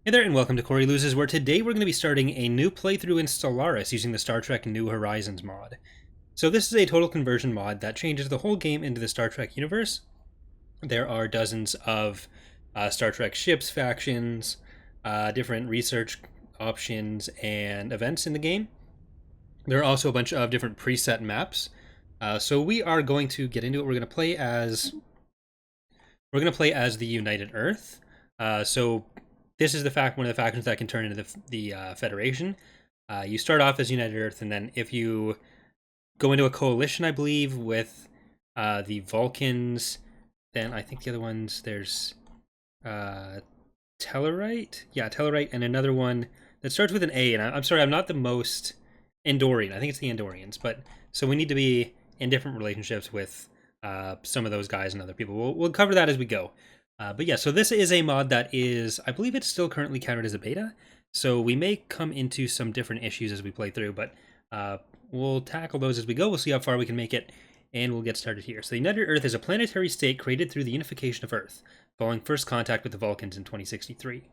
Hey there, and welcome to Corey Loses, where today we're going to be starting a new playthrough in Stellaris using the Star Trek New Horizons mod. So this is a total conversion mod that changes the whole game into the Star Trek universe. There are dozens of Star Trek ships, factions, different research options, and events in the game. There are also a bunch of different preset maps. So we are going to get into it. We're going to play as the United Earth. So this is one of the factions that can turn into the Federation. You start off as United Earth, and then if you go into a coalition, I believe, with the Vulcans, then I think the other ones, there's Tellarite? Yeah, Tellarite, and another one that starts with an A, and I'm sorry, I'm not the most Andorian. I think it's the Andorians, but so we need to be in different relationships with some of those guys and other people. We'll cover that as we go. But yeah, so this is a mod that is, I believe it's still currently counted as a beta, so we may come into some different issues as we play through, but we'll tackle those as we go. We'll see how far we can make it, and we'll get started here. So the United Earth is a planetary state created through the unification of Earth, following first contact with the Vulcans in 2063.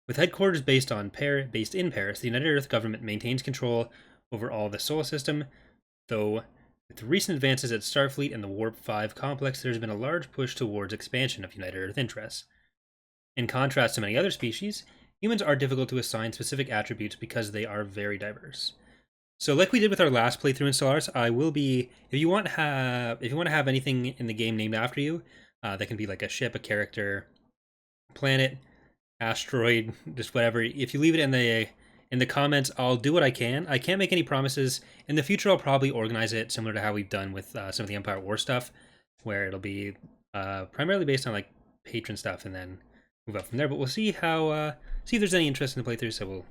With headquarters based in Paris, the United Earth government maintains control over all the solar system, though with recent advances at Starfleet and the Warp 5 complex, there's been a large push towards expansion of United Earth interests. In contrast to many other species, humans are difficult to assign specific attributes because they are very diverse. So, like we did with our last playthrough in Stellaris, I will be if you want to have anything in the game named after you, that can be like a ship, a character, planet, asteroid, just whatever. If you leave it in the comments, I'll do what I can. I can't make any promises. In the future, I'll probably organize it similar to how we've done with some of the Empire War stuff, where it'll be primarily based on like patron stuff, and then move up from there. But we'll see how see if there's any interest in the playthrough. So we'll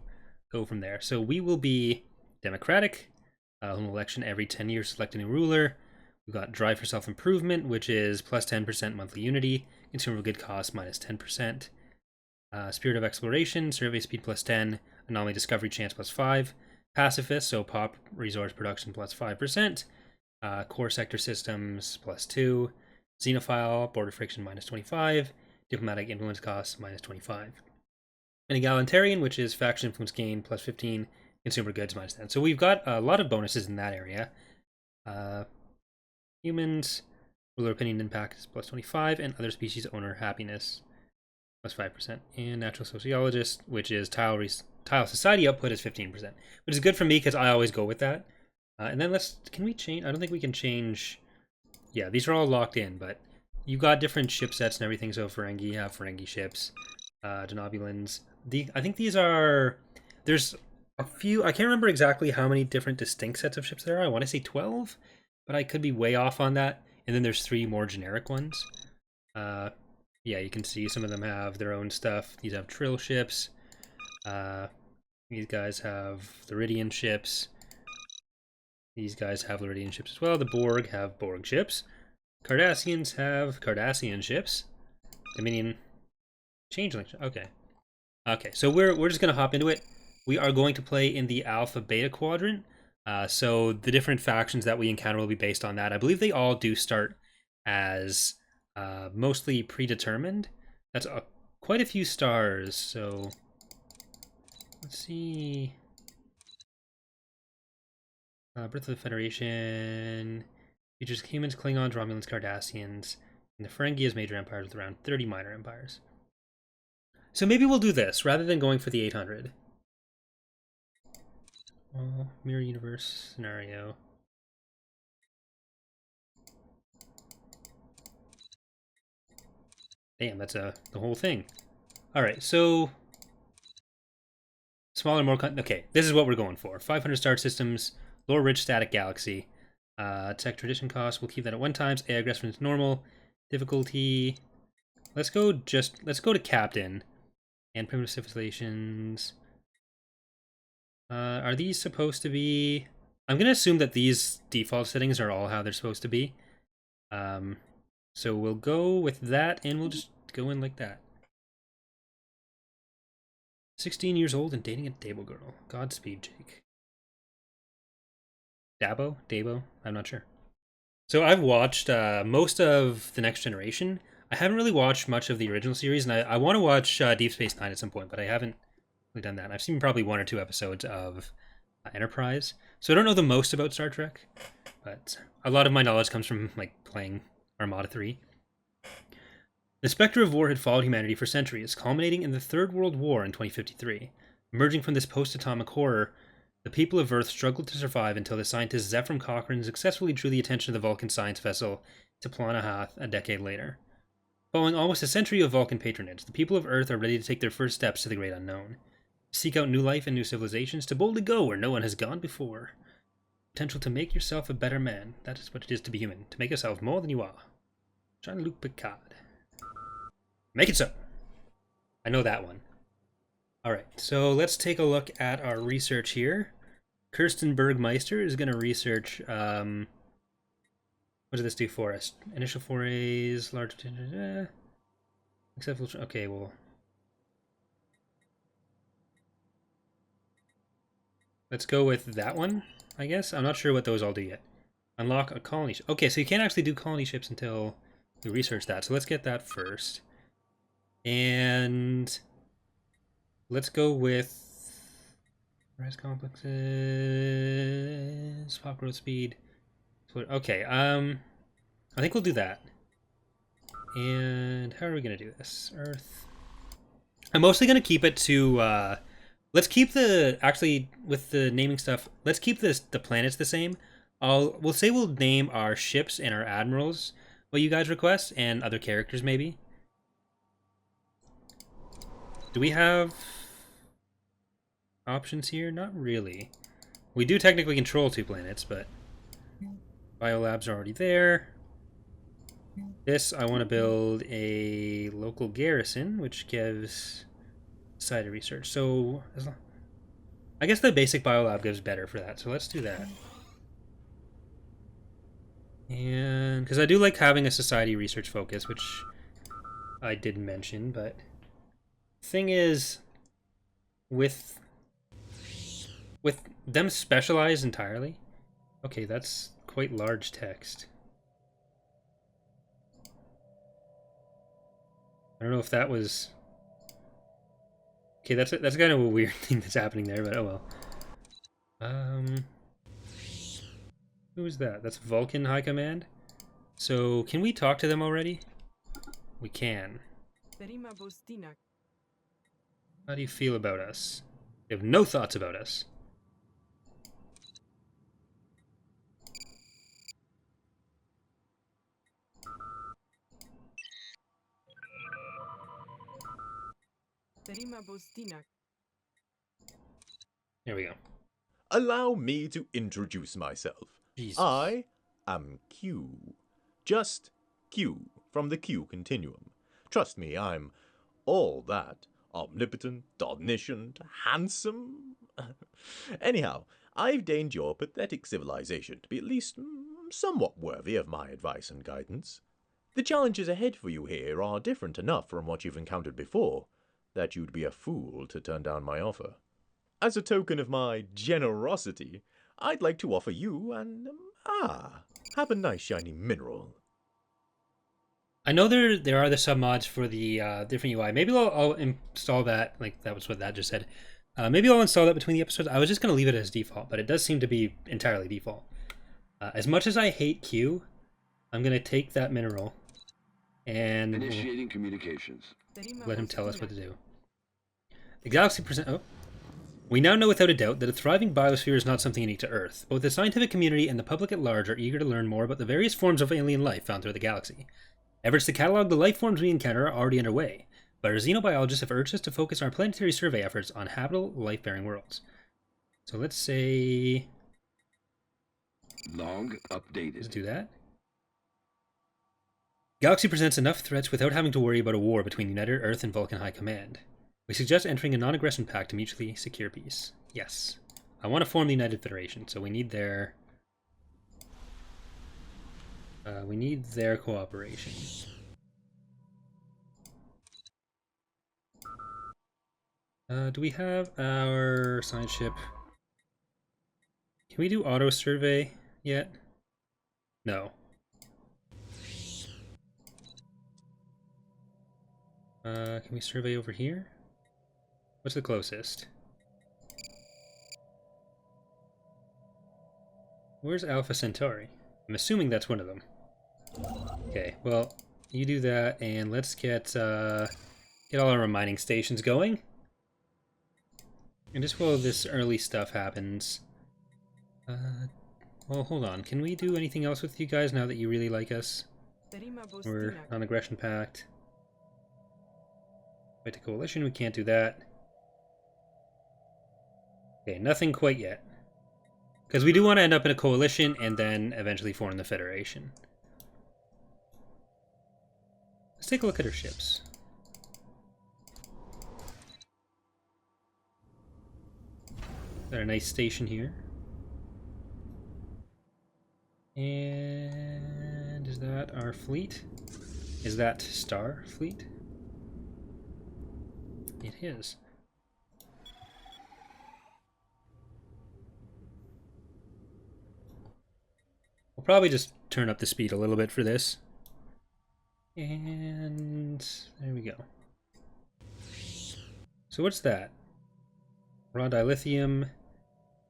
go from there. So we will be democratic. An election every 10 years, select a new ruler. We've got drive for self-improvement, which is plus 10% monthly unity. Consumer good cost minus 10%. Spirit of exploration, survey speed plus 10. Anomaly discovery chance plus 5. Pacifist, so pop resource production plus 5%. Core sector systems plus 2. Xenophile, border friction minus 25. Diplomatic influence costs minus 25. An egalitarian, which is faction influence gain plus 15. Consumer goods minus 10. So we've got a lot of bonuses in that area. Humans, ruler opinion impact is plus 25. And other species owner happiness plus 5%. And natural sociologist, which is tile society output is 15%, which is good for me because I always go with that. And then can we change? I don't think we can change. Yeah, these are all locked in, but you got different ship sets and everything. So Ferengi have Ferengi ships, Denobulans. I think these are, there's a few, I can't remember exactly how many different distinct sets of ships there are. I want to say 12, but I could be way off on that. And then there's 3 more generic ones. Yeah, you can see some of them have their own stuff. These have Trill ships. These guys have Theridian ships. These guys have Lyridian ships as well. The Borg have Borg ships. Cardassians have Cardassian ships. Dominion Changeling. Okay. Okay, so we're just gonna hop into it. We are going to play in the Alpha Beta quadrant. So the different factions that we encounter will be based on that. I believe they all do start as mostly predetermined. That's quite a few stars, so let's see. Birth of the Federation features humans, Klingons, Romulans, Cardassians, and the Ferengi as major empires with around 30 minor empires. So maybe we'll do this rather than going for the 800. Mirror universe scenario. Damn, that's the whole thing. All right, so smaller, more okay. This is what we're going for: 500 star systems, lower ridge static galaxy. Tech tradition cost. We'll keep that at 1 times. AI aggression is normal. Difficulty. Let's go to captain. And primitive civilizations. Are these supposed to be? I'm gonna assume that these default settings are all how they're supposed to be. So we'll go with that, and we'll just go in like that. 16 years old and dating a Dabo girl. Godspeed, Jake. Dabo? I'm not sure. So I've watched most of The Next Generation. I haven't really watched much of the original series, and I want to watch Deep Space Nine at some point, but I haven't really done that. I've seen probably 1 or 2 episodes of Enterprise, so I don't know the most about Star Trek, but a lot of my knowledge comes from like playing Armada 3. The specter of war had followed humanity for centuries, culminating in the Third World War in 2053. Emerging from this post-atomic horror, the people of Earth struggled to survive until the scientist Zephram Cochrane successfully drew the attention of the Vulcan science vessel Tiplanahath a decade later. Following almost a century of Vulcan patronage, the people of Earth are ready to take their first steps to the great unknown. Seek out new life and new civilizations, to boldly go where no one has gone before. Potential to make yourself a better man. That is what it is to be human. To make yourself more than you are. Jean-Luc Picard. Make it so. I know that one. Alright, so let's take a look at our research here. Kirsten Bergmeister is going to research... what does this do for us? Initial forays, large... Except, okay, well... Let's go with that one, I guess. I'm not sure what those all do yet. Unlock a colony ship. Okay, so you can't actually do colony ships until you research that. So let's get that first. And let's go with rise complexes, pop growth speed. Okay, I think we'll do that. And how are we gonna do this? Earth. I'm mostly gonna keep it to let's keep the actually with the naming stuff, let's keep the planets the same. We'll say we'll name our ships and our admirals what you guys request, and other characters maybe. Do we have options here? Not really. We do technically control 2 planets, but biolabs are already there. This, I want to build a local garrison, which gives side of research. So, I guess the basic biolab gives better for that, so let's do that. And, because I do like having a society research focus, which I did mention, but... Thing is, with them specialized entirely. Okay, that's quite large text. I don't know if that was. Okay, that's kind of a weird thing that's happening there, but oh well. Who is that? That's Vulcan High Command. So can we talk to them already? We can. How do you feel about us? They have no thoughts about us. There we go. Allow me to introduce myself. Jesus. I am Q. Just Q from the Q continuum. Trust me, I'm all that. Omnipotent, omniscient, handsome. Anyhow, I've deigned your pathetic civilization to be at least somewhat worthy of my advice and guidance. The challenges ahead for you here are different enough from what you've encountered before, that you'd be a fool to turn down my offer. As a token of my generosity, I'd like to offer you an, have a nice shiny mineral. I know there are the submods for the different UI. Maybe I'll install that. Like that was what that just said. Maybe I'll install that between the episodes. I was just gonna leave it as default, but it does seem to be entirely default. As much as I hate Q, I'm gonna take that mineral and initiating communications. Let him tell us what to do. The galaxy present. Oh. We now know without a doubt that a thriving biosphere is not something unique to Earth. Both the scientific community and the public at large are eager to learn more about the various forms of alien life found throughout the galaxy. Efforts to catalog the life forms we encounter are already underway, but our xenobiologists have urged us to focus our planetary survey efforts on habitable, life-bearing worlds. So let's say... Log updated. Let's do that. Galaxy presents enough threats without having to worry about a war between United Earth and Vulcan High Command. We suggest entering a non-aggression pact to mutually secure peace. Yes. I want to form the United Federation, so we need their... cooperation. Do we have our science ship? Can we do auto survey yet? No. Can we survey over here? What's the closest? Where's Alpha Centauri? I'm assuming that's one of them. Okay, well, you do that, and let's get all our mining stations going. And just while this early stuff happens... well, hold on. Can we do anything else with you guys now that you really like us? We're on Aggression Pact. Fight the Coalition, we can't do that. Okay, nothing quite yet. Because we do want to end up in a coalition and then eventually form the Federation. Let's take a look at our ships. Got a nice station here. And is that our fleet? Is that Star Fleet? It is. We'll probably just turn up the speed a little bit for this. And there we go. So what's that? Raw dilithium,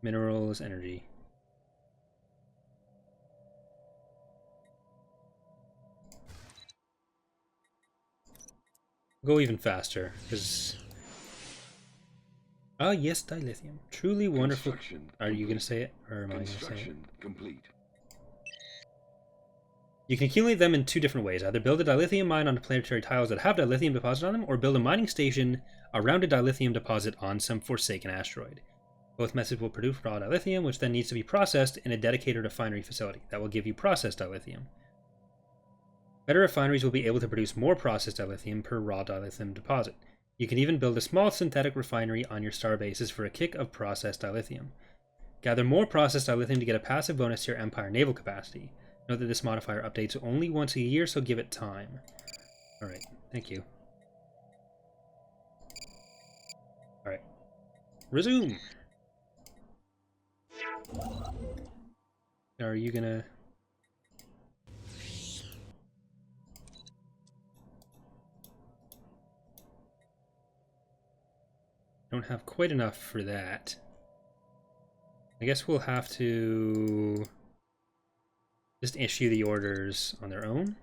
minerals, energy. Go even faster, because... Ah, yes, dilithium. Truly wonderful. Are you going to say it, or am I going to say it? Complete. You can accumulate them in two different ways. Either build a dilithium mine on planetary tiles that have dilithium deposit on them, or build a mining station around a dilithium deposit on some forsaken asteroid. Both methods will produce raw dilithium, which then needs to be processed in a dedicated refinery facility. That will give you processed dilithium. Better refineries will be able to produce more processed dilithium per raw dilithium deposit. You can even build a small synthetic refinery on your star bases for a kick of processed dilithium. Gather more processed dilithium to get a passive bonus to your Empire naval capacity. Note that this modifier updates only once a year, so give it time. Alright, thank you. Alright. Resume! Are you gonna... Don't have quite enough for that. I guess we'll have to just issue the orders on their own.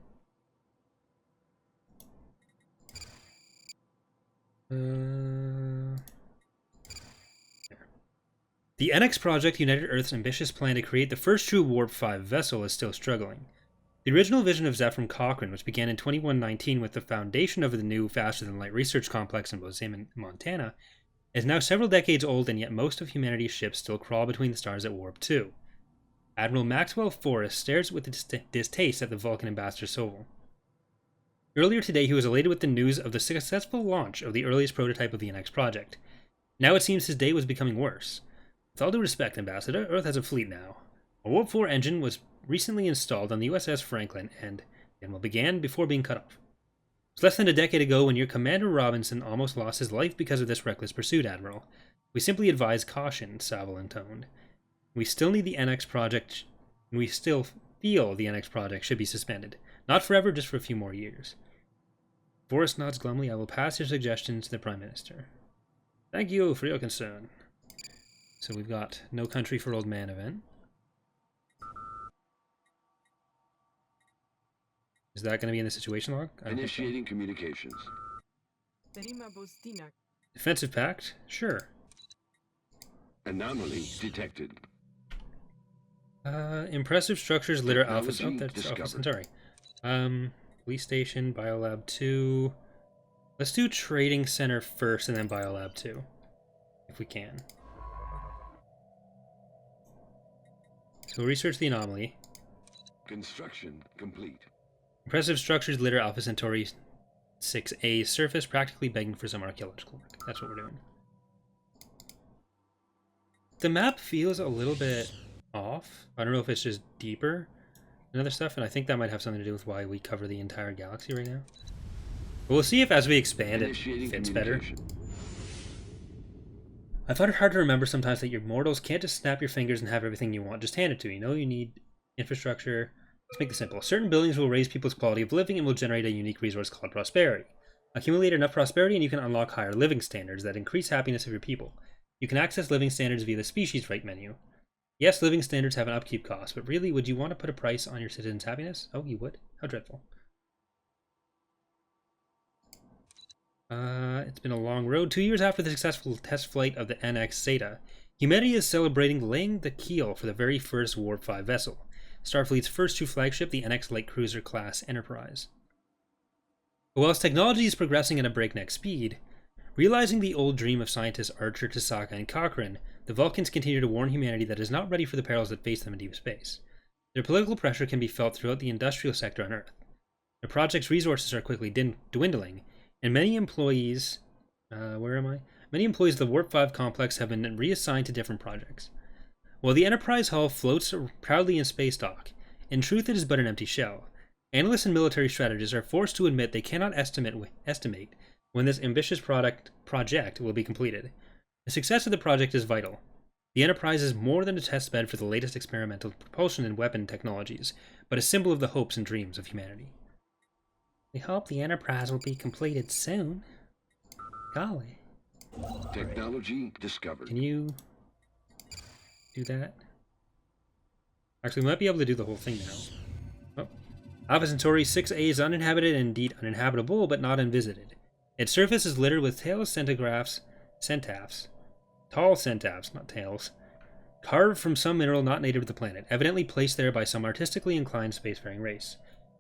The NX project, United Earth's ambitious plan to create the first true Warp 5 vessel, is still struggling. The original vision of Zephram Cochrane, which began in 2119 with the foundation of the new faster-than-light research complex in Bozeman, Montana, is now several decades old, and yet most of humanity's ships still crawl between the stars at Warp 2. Admiral Maxwell Forrest stares with distaste at the Vulcan ambassador Soval. Earlier today, he was elated with the news of the successful launch of the earliest prototype of the NX project. Now it seems his day was becoming worse. With all due respect, Ambassador, Earth has a fleet now. A Warp 4 engine was recently installed on the USS Franklin, and the admiral began before being cut off. It was less than a decade ago when your Commander Robinson almost lost his life because of this reckless pursuit, Admiral. We simply advise caution, Savile intoned. We still need the NX project, and we still feel the NX project should be suspended. Not forever, just for a few more years. Forrest nods glumly. I will pass your suggestions to the Prime Minister. Thank you for your concern. So we've got No Country for Old Man event. Is that going to be in the situation log? Initiating communications. Defensive pact? Sure. Anomaly detected. Impressive structures litter Alpha. Oh, that's discovered. Alpha Centauri. Police station, Biolab 2. Let's do Trading Center first and then Biolab 2. If we can. So we'll research the anomaly. Construction complete. Impressive structures litter Alpha Centauri 6A's surface, practically begging for some archaeological work. That's what we're doing. The map feels a little bit off. I don't know if it's just deeper and other stuff, and I think that might have something to do with why we cover the entire galaxy right now. But we'll see if as we expand it fits better. I find it hard to remember sometimes that your mortals can't just snap your fingers and have everything you want. Just hand it to you. You know, you need infrastructure. Let's make this simple. Certain buildings will raise people's quality of living and will generate a unique resource called prosperity. Accumulate enough prosperity and you can unlock higher living standards that increase happiness of your people. You can access living standards via the species right menu. Yes, living standards have an upkeep cost, but really, would you want to put a price on your citizens' happiness? Oh, you would? How dreadful. It's been a long road. 2 years after the successful test flight of the NX Zeta, humanity is celebrating laying the keel for the very first Warp 5 vessel, Starfleet's first true flagship, the NX Light Cruiser class Enterprise. But whilst technology is progressing at a breakneck speed, realizing the old dream of scientists Archer, Tasaka, and Cochrane, the Vulcans continue to warn humanity that it is not ready for the perils that face them in deep space. Their political pressure can be felt throughout the industrial sector on Earth. The project's resources are quickly dwindling, and many employees, Many employees of the Warp 5 complex have been reassigned to different projects. While the Enterprise hull floats proudly in space dock, in truth it is but an empty shell. Analysts and military strategists are forced to admit they cannot estimate when this ambitious project will be completed. The success of the project is vital. The Enterprise is more than a test bed for the latest experimental propulsion and weapon technologies, but a symbol of the hopes and dreams of humanity. We hope the Enterprise will be completed soon. Golly. Technology discovered. Can you do that? Actually, we might be able to do the whole thing now. Oh. Alpha Centauri 6A is uninhabited and indeed uninhabitable, but not unvisited. Its surface is littered with tall centaphs, not tails, carved from some mineral not native to the planet, evidently placed there by some artistically inclined spacefaring race.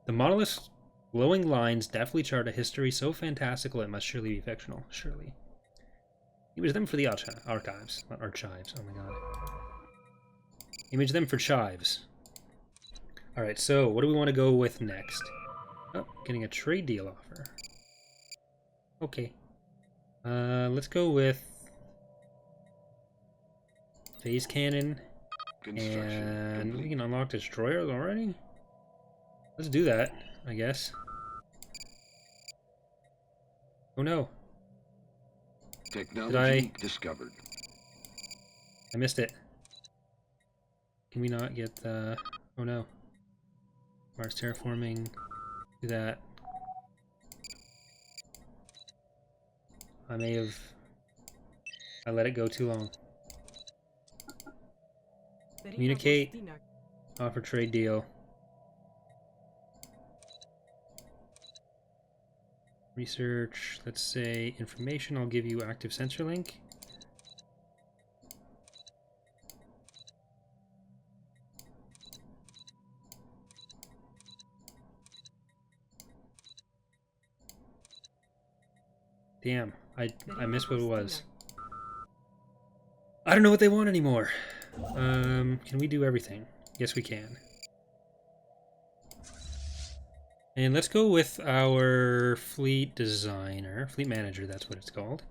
The monolith's glowing lines deftly chart a history so fantastical it must surely be fictional. Surely. Image them for the archives. Not archives, oh my god. Image them for chives. Alright, so what do we want to go with next? Oh, getting a trade deal offer. Okay. Let's go with phase cannon. And we can unlock destroyers already? Let's do that, I guess. Oh no. Technology discovered. I missed it. Can we not get the... Oh no. Mars terraforming. Do that. I let it go too long. Communicate. Offer trade deal. Research, let's say information, I'll give you active sensor link. Damn, I missed what it was. I don't know what they want anymore. Can we do everything? Yes, we can. And let's go with our fleet designer, fleet manager, that's what it's called.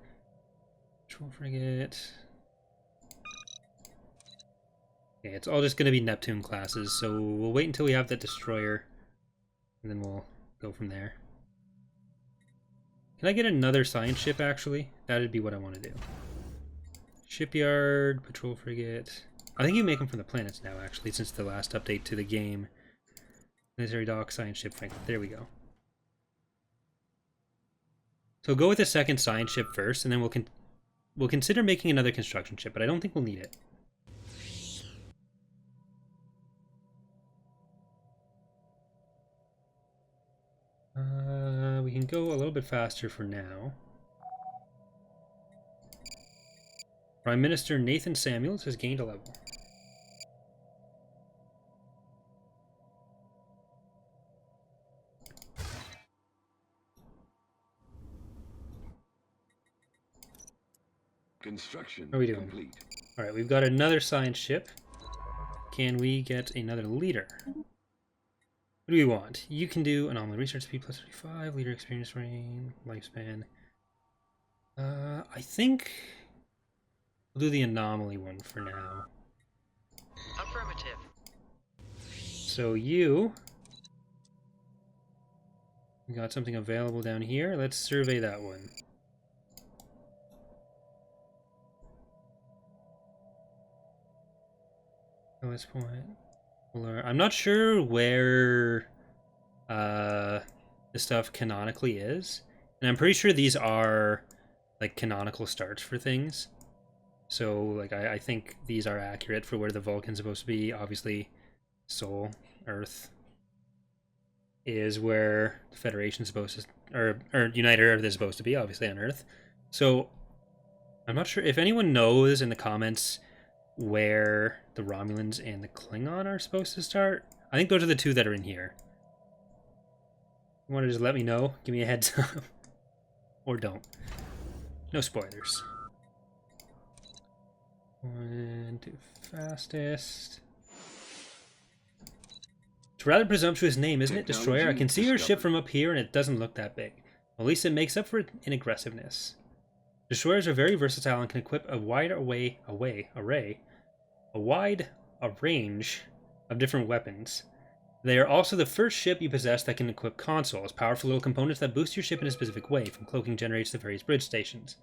Patrol frigate. Okay, it's all just going to be Neptune classes, so we'll wait until we have that destroyer, and then we'll go from there. Can I get another science ship, actually? That'd be what I want to do. Shipyard, patrol frigate. I think you make them from the planets now, actually, since the last update to the game. Military dock, science ship, Franklin. There we go. So go with the second science ship first, and then we'll consider making another construction ship, but I don't think we'll need it. We can go a little bit faster for now. Prime Minister Nathan Samuels has gained a level. Construction How are we doing? complete. Alright, we've got another science ship. Can we get another leader? What do we want? You can do anomaly research speed plus 35, leader experience range, lifespan. I think we'll do the anomaly one for now. Affirmative. So you we got something available down here. Let's survey that one. At this point, I'm not sure where this stuff canonically is. And I'm pretty sure these are like canonical starts for things. So like I think these are accurate for where the Vulcan's supposed to be. Obviously, Sol, Earth is where the Federation's supposed to, or United Earth is supposed to be, obviously on Earth. So I'm not sure if anyone knows in the comments where the Romulans and the Klingon are supposed to start. I think those are the two that are in here. You want to just let me know? Give me a heads up. Or don't. No spoilers. One, two, fastest. It's a rather presumptuous name, isn't it, Destroyer? I can see your ship from up here and it doesn't look that big. At least it makes up for it in aggressiveness. Destroyers are very versatile and can equip a wide range of different weapons. They are also the first ship you possess that can equip consoles, powerful little components that boost your ship in a specific way, from cloaking generators to various bridge stations.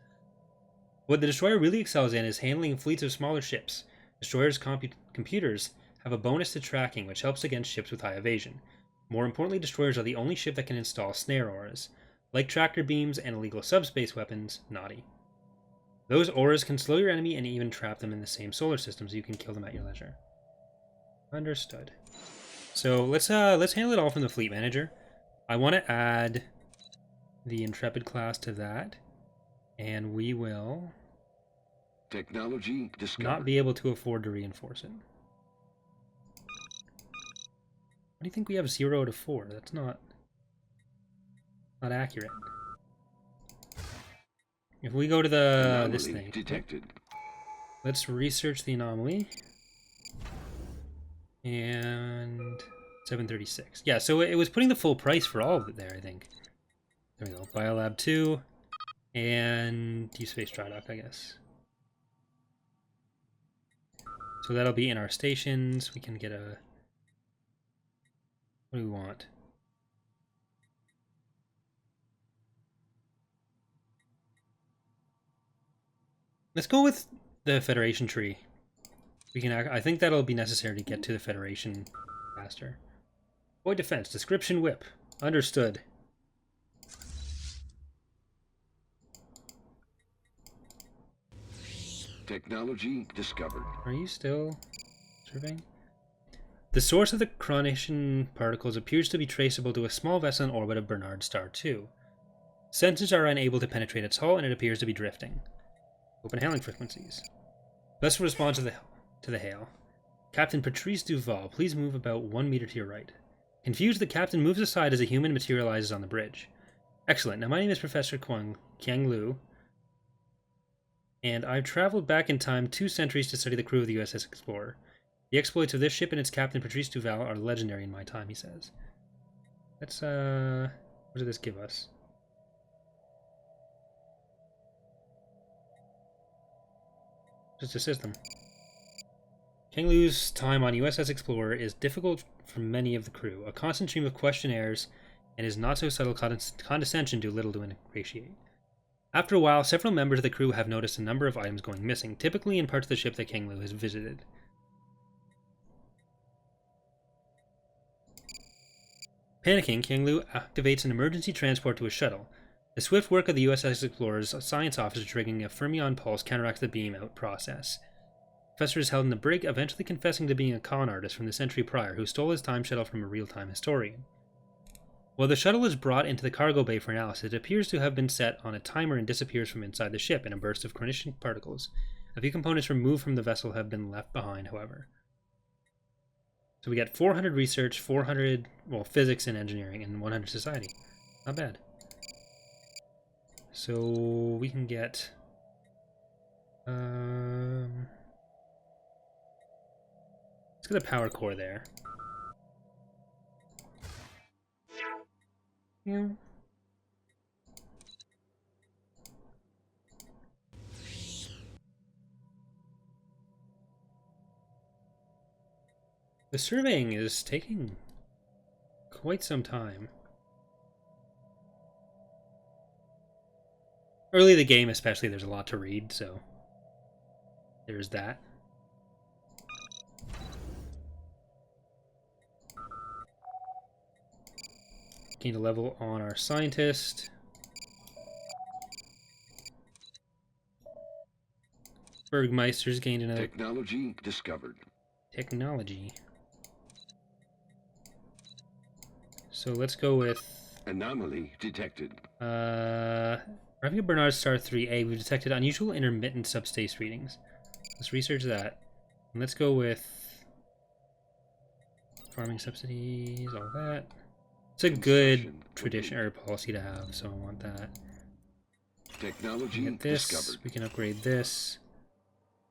What the Destroyer really excels in is handling fleets of smaller ships. Destroyers' computers have a bonus to tracking, which helps against ships with high evasion. More importantly, Destroyers are the only ship that can install snare auras. Like tractor beams and illegal subspace weapons, naughty. Those auras can slow your enemy and even trap them in the same solar system, so you can kill them at your leisure. Understood. So let's handle it all from the fleet manager. I want to add the Intrepid class to that, and we will Technology discovered. not be able to afford to reinforce it. What do you think we have 0 to 4? That's not accurate. If we go to the this thing, detected. let's research the anomaly. And 736. Yeah, so it was putting the full price for all of it there, I think. There we go. Biolab 2 and Deep Space Dry Dock, I guess. So that'll be in our stations. We can get a... What do we want? Let's go with the Federation tree. We can. I think that'll be necessary to get to the Federation faster. Boy defense. Description whip. Understood. Technology discovered. Are you still surveying? The source of the Chronician particles appears to be traceable to a small vessel in orbit of Bernard Star 2. Sensors are unable to penetrate its hull, and it appears to be drifting. Open hailing frequencies. Vessel responds to the hail. Captain Patrice Duval, please move about 1 meter to your right. Confused, the captain moves aside as a human materializes on the bridge. Excellent. Now, my name is Professor Qiang Lu, and I've traveled back in time 2 centuries to study the crew of the USS Explorer. The exploits of this ship and its captain, Patrice Duval, are legendary in my time, he says. Let's, what does this give us? Just a system. Qiang Lu's time on USS Explorer is difficult for many of the crew. A constant stream of questionnaires and his not-so-subtle condescension do little to ingratiate. After a while, several members of the crew have noticed a number of items going missing, typically in parts of the ship that Qiang Lu has visited. Panicking, Qiang Lu activates an emergency transport to a shuttle. The swift work of the USS Explorer's science officer triggering a fermion pulse counteracts the beam-out process. The professor is held in the brig, eventually confessing to being a con artist from the century prior who stole his time shuttle from a real-time historian. While the shuttle is brought into the cargo bay for analysis, it appears to have been set on a timer and disappears from inside the ship in a burst of Chronician particles. A few components removed from the vessel have been left behind, however. So we got 400 research, 400, physics and engineering, and 100 society. Not bad. So we can get... let's get a power core there. Yeah. The surveying is taking quite some time. Early in the game especially, there's a lot to read, so there's that. Gained a level on our scientist. Bergmeister's gained another Technology discovered. technology. So let's go with Anomaly detected. Arriving at Bernard Star 3A, we've detected unusual intermittent subspace readings. Let's research that. And let's go with farming subsidies, all that. It's a good Construction tradition or policy to have, so I want that. Technology Get this. discovered. We can upgrade this.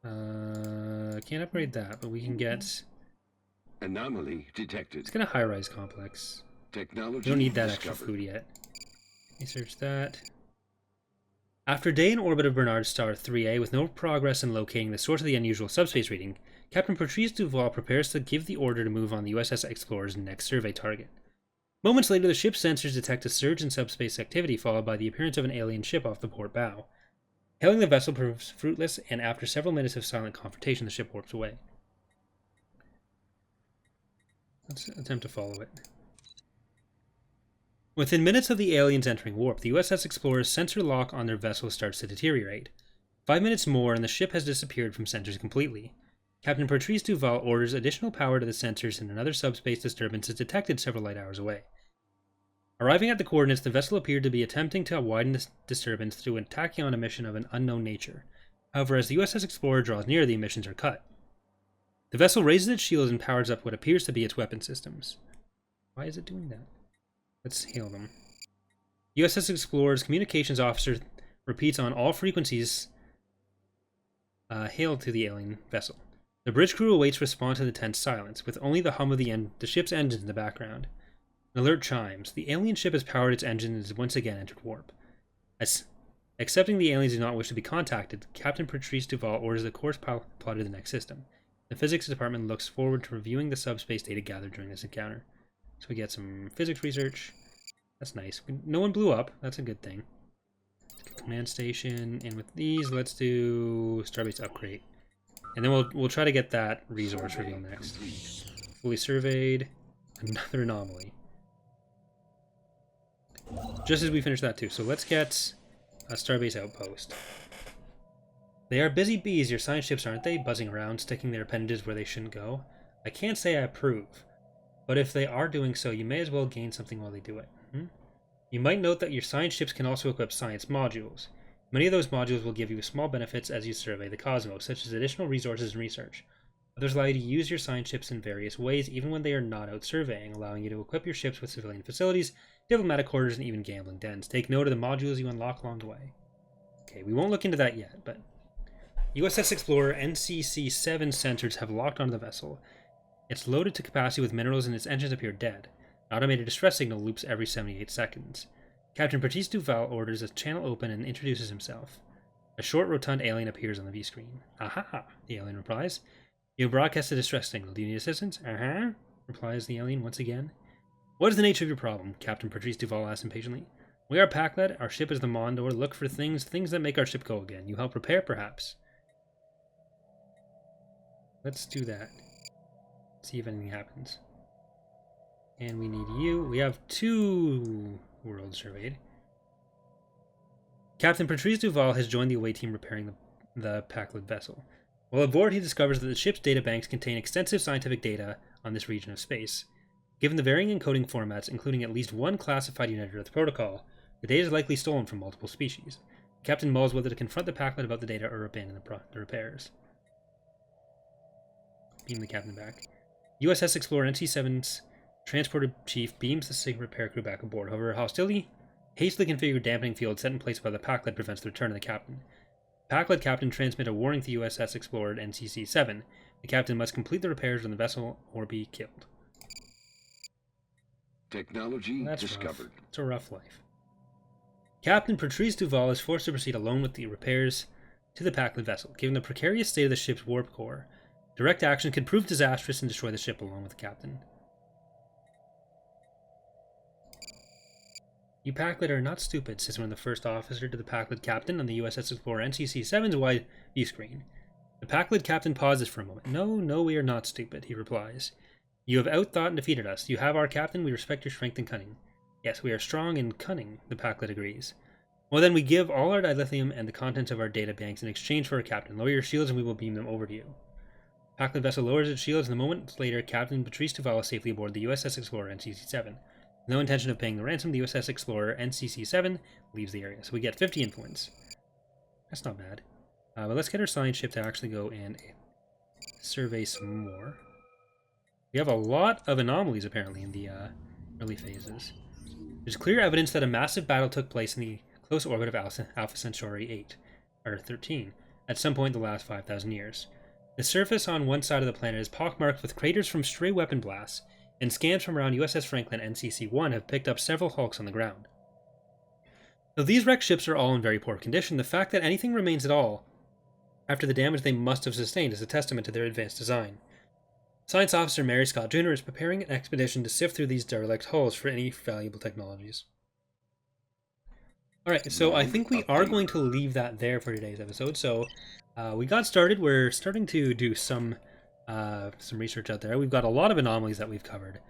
Can't upgrade that, but we can get. Anomaly detected. Let's get a high-rise complex. Technology We don't need that discovered. extra food yet. Research that. After a day in orbit of Bernard Star 3A with no progress in locating the source of the unusual subspace reading, Captain Patrice Duval prepares to give the order to move on the USS Explorer's next survey target. Moments later, the ship's sensors detect a surge in subspace activity, followed by the appearance of an alien ship off the port bow. Hailing the vessel proves fruitless, and after several minutes of silent confrontation, the ship warps away. Let's attempt to follow it. Within minutes of the aliens entering warp, the USS Explorer's sensor lock on their vessel starts to deteriorate. 5 minutes more, and the ship has disappeared from sensors completely. Captain Patrice Duval orders additional power to the sensors, and another subspace disturbance is detected several light hours away. Arriving at the coordinates, the vessel appeared to be attempting to widen this disturbance through a tachyon emission of an unknown nature. However, as the USS Explorer draws near, the emissions are cut. The vessel raises its shields and powers up what appears to be its weapon systems. Why is it doing that? Let's hail them. USS Explorer's communications officer repeats on all frequencies hailed to the alien vessel. The bridge crew awaits response to the tense silence, with only the hum of the ship's engines in the background. An alert chimes. The alien ship has powered its engine and has once again entered warp. Accepting the aliens do not wish to be contacted, Captain Patrice Duval orders the course plotted to the next system. The physics department looks forward to reviewing the subspace data gathered during this encounter. So we get some physics research. That's nice. No one blew up. That's a good thing. Command station, and with these, let's do Starbase upgrade, and then we'll try to get that resource reveal next. Fully surveyed. Another anomaly. Just as we finish that too. So let's get a Starbase outpost. They are busy bees, your science ships, aren't they? Buzzing around, sticking their appendages where they shouldn't go. I can't say I approve. But if they are doing so, you may as well gain something while they do it. You might note that your science ships can also equip science modules. Many of those modules will give you small benefits as you survey the cosmos, such as additional resources and research. Others allow you to use your science ships in various ways, even when they are not out surveying, allowing you to equip your ships with civilian facilities, diplomatic quarters, and even gambling dens. Take note of the modules you unlock along the way. Okay, we won't look into that yet, but USS Explorer NCC-7 sensors have locked onto the vessel. It's loaded to capacity with minerals and its engines appear dead. An automated distress signal loops every 78 seconds. Captain Patrice Duval orders a channel open and introduces himself. A short, rotund alien appears on the V-screen. Aha, the alien replies. You broadcast a distress signal. Do you need assistance? Replies the alien once again. What is the nature of your problem? Captain Patrice Duval asks impatiently. We are Pac-led. Our ship is the Mondor. Look for things that make our ship go again. You help repair, perhaps? Let's do that. See if anything happens. And we need you. We have 2 worlds surveyed. Captain Patrice Duval has joined the away team repairing the Pac-led vessel. While aboard, he discovers that the ship's databanks contain extensive scientific data on this region of space. Given the varying encoding formats, including at least one classified United Earth protocol, the data is likely stolen from multiple species. The captain mulls whether to confront the Pac-led about the data or abandon the repairs. Beam the captain back. USS Explorer NC-7's transporter chief beams the SIG repair crew back aboard. However, a hastily configured dampening field set in place by the Pac-led prevents the return of the captain. Pac-led captain transmit a warning to USS Explorer NCC-7. The captain must complete the repairs on the vessel or be killed. Technology That's discovered. rough. It's a rough life. Captain Patrice Duval is forced to proceed alone with the repairs to the Pac-led vessel. Given the precarious state of the ship's warp core, direct action could prove disastrous and destroy the ship along with the captain. You Pac-led are not stupid, says one of the first officer to the Pac-led captain on the USS Explorer NCC-7's wide view screen. The Pac-led captain pauses for a moment. No, we are not stupid, he replies. You have outthought and defeated us. You have our captain. We respect your strength and cunning. Yes, we are strong and cunning, the Pac-led agrees. Well, then we give all our dilithium and the contents of our data banks in exchange for a captain. Lower your shields and we will beam them over to you. Packlet vessel lowers its shields, and a moment later, Captain Patrice Duval is safely aboard the USS Explorer NCC-7. No intention of paying the ransom, the USS Explorer NCC-7 leaves the area. So we get 50 influence. That's not bad. But let's get our science ship to actually go and survey some more. We have a lot of anomalies, apparently, in the early phases. There's clear evidence that a massive battle took place in the close orbit of Alpha Centauri 8, or 13, at some point in the last 5,000 years. The surface on one side of the planet is pockmarked with craters from stray weapon blasts, and scans from around USS Franklin NCC-1 have picked up several hulks on the ground. Though these wrecked ships are all in very poor condition, the fact that anything remains at all after the damage they must have sustained is a testament to their advanced design. Science Officer Mary Scott Jr. is preparing an expedition to sift through these derelict hulls for any valuable technologies. Alright, so I think we are going to leave that there for today's episode. So we got started. We're starting to do some research out there. We've got a lot of anomalies that we've covered.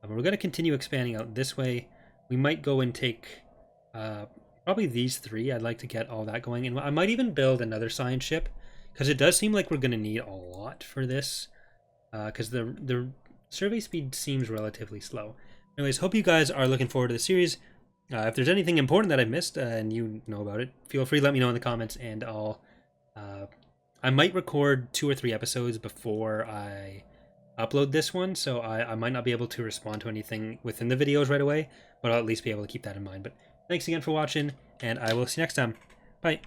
We're going to continue expanding out this way. We might go and take probably these three. I'd like to get all that going. And I might even build another science ship, because it does seem like we're going to need a lot for this. Because the survey speed seems relatively slow. Anyways, hope you guys are looking forward to the series. If there's anything important that I missed and you know about it, feel free to let me know in the comments, and I might record 2 or 3 episodes before I upload this one, so I might not be able to respond to anything within the videos right away, but I'll at least be able to keep that in mind. But thanks again for watching, and I will see you next time. Bye.